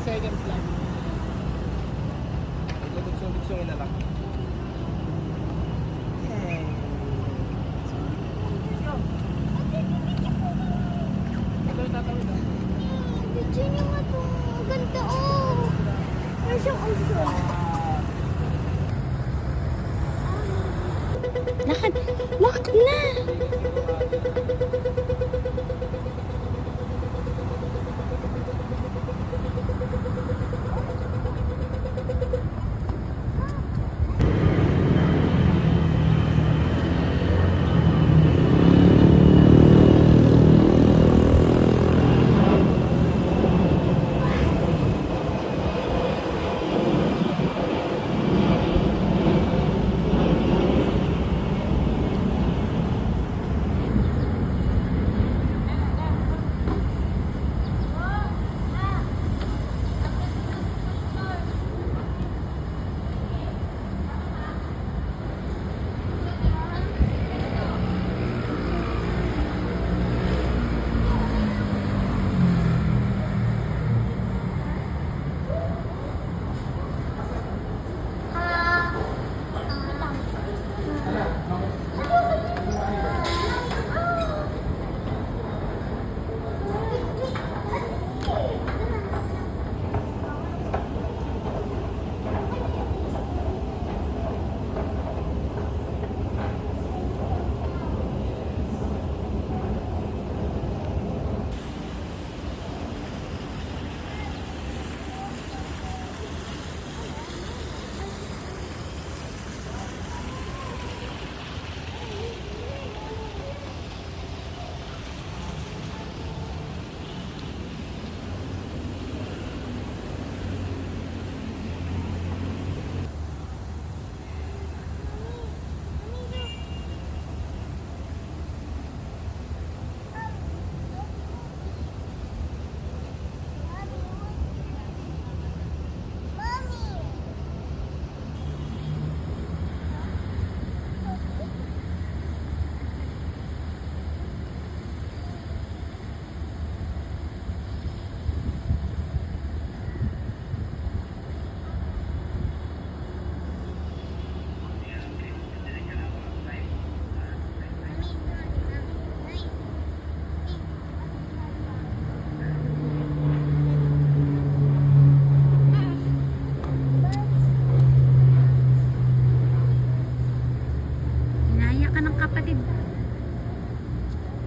seconds lang. Lugod-sungit-sungit na lang. Ito yung tatawid ah. Video niyo nga to. Ang ganda oh. Where's yung uso? Lakad. Walk na.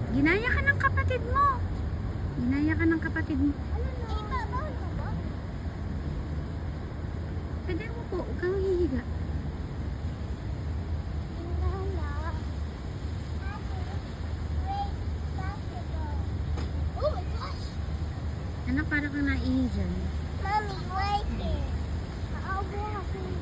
Ginaya ka ng kapatid mo. Ginaya ka ng kapatid mo. Pwede mo po, huwag kang hihiga. Oh my gosh! Anak, para kang naihi dyan. Mommy, right here. I'll go after you.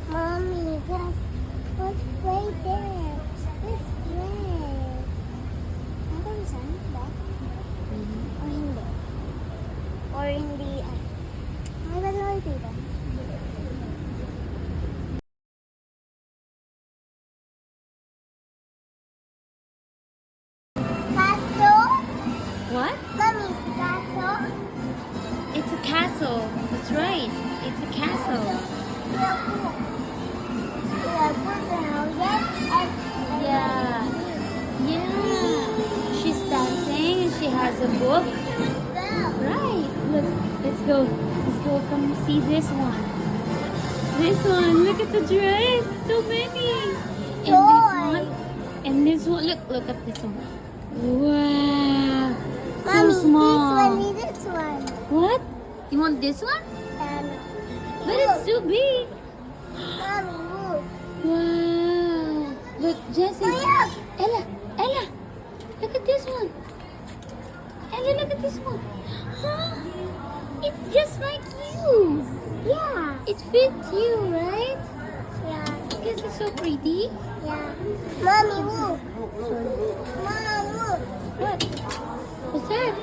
Mommy, guys, what's right there? It's red. Ano saan ba? O hindi? Or hindi, may dalawa dito. Castle? What? Mommy's castle? It's a castle. That's right. It's a castle. Yeah. Yeah. She's dancing and she has a book. Right. Look, let's go. Let's go. Come see this one. This one. Look at the dress. So many. And this one. And this one. Look at this one. Wow. Mommy, So small. this one. What? You want this one? And But it's too big. Mommy, look. Wow. Look, Jessie. Hurry up. Ella. Look at this one. Ella, look at this one. Huh? It's just like you. Yeah. It fits you, right? Yeah. Because it's so pretty. Yeah. Mommy, look. Mom, look. What? What's that?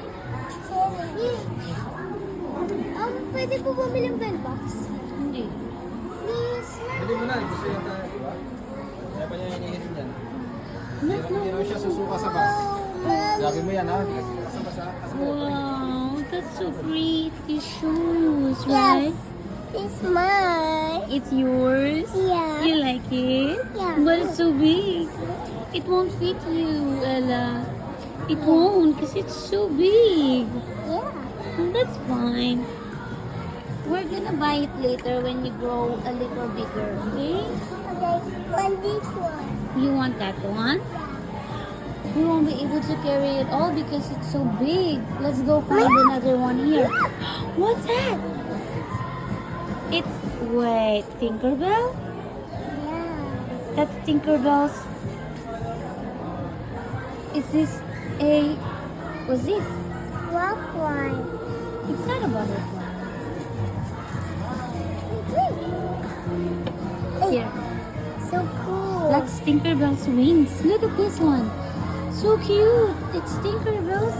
Pwede po bumili ng bell box? Hindi. Please. Pwede mo na, gusto yata, di ba? Kaya pa niya hinihirin yan. Hindi raw siya susuka sa bus. Sabi mo yan ha, hindi ka susuka sa bus ha. Wow, that's so pretty shoes, right? It's mine. It's yours? Yeah. You like it? Yeah. But it's so big. It won't fit you, Ella. It won't because it's so big. Yeah. That's fine. We're gonna buy it later when you grow a little bigger, okay? Okay. And this one. You want that one? We won't be able to carry it all because it's so big. Let's go find another one here. What's that? It's, wait, Tinkerbell? Yeah. That's Tinkerbell's. Is this a, what's this? What one? It's not a butterfly. Here. So cool. That's Tinkerbell's wings. Look at this one. So cute. It's Tinkerbell's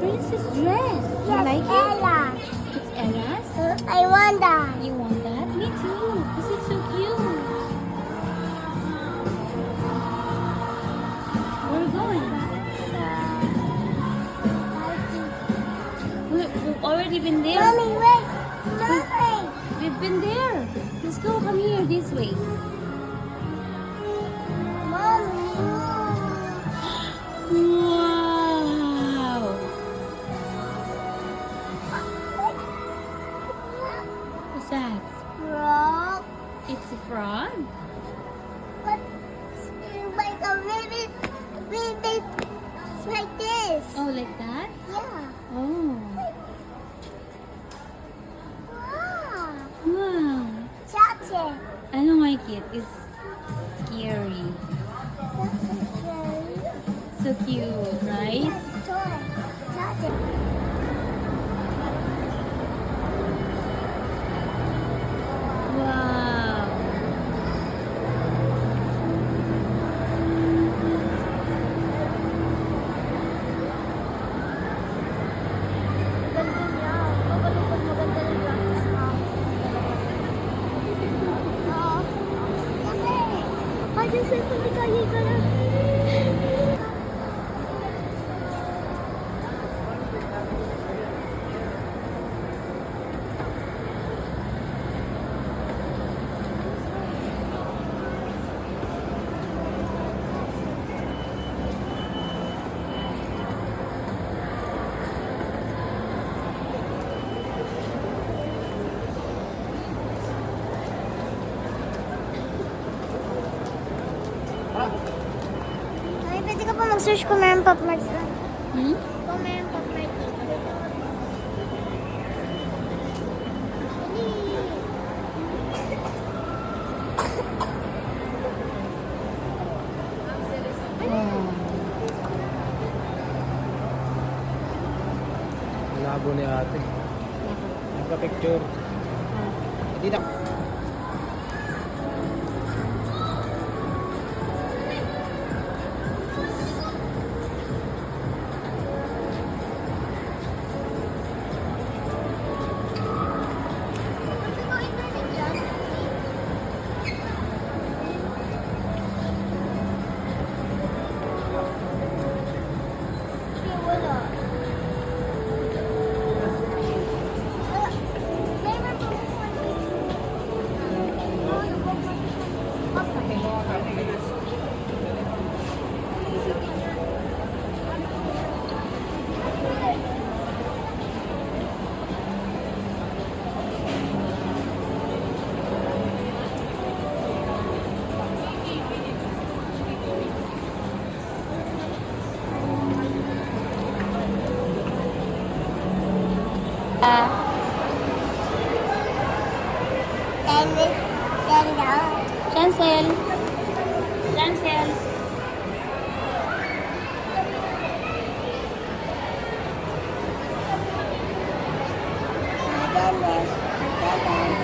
princess dress. You Yes, like it? Ella. It's Ella's. I want that. You want that? Me too. This is so cute. We're going. We've already been there. Mommy, wait. Mommy. We've been there. Let's go. Come here this way. Mommy. Wow. What's that? Frog. It's a frog. But like a ribbon. It's like this. Oh, like that? Yeah. Oh. Wow. Wow. Touch it. I don't like it. It's scary. Touch it, Jerry. So cute, right? Yes, toy. Touch it. Wow. Ganda niya. Kapalipad maganda ng practice mo. Oo. Kasi, kasi cellphone ni Kaya ka na. Ay, pwede ka pa mag-search kung meron Pop Marts na. Hmm? Kung meron Pop Marts. Labo ni ate. Nagka-picture. Hindi na. Wala. Meron po. Cancel. Cancel. Bye-bye.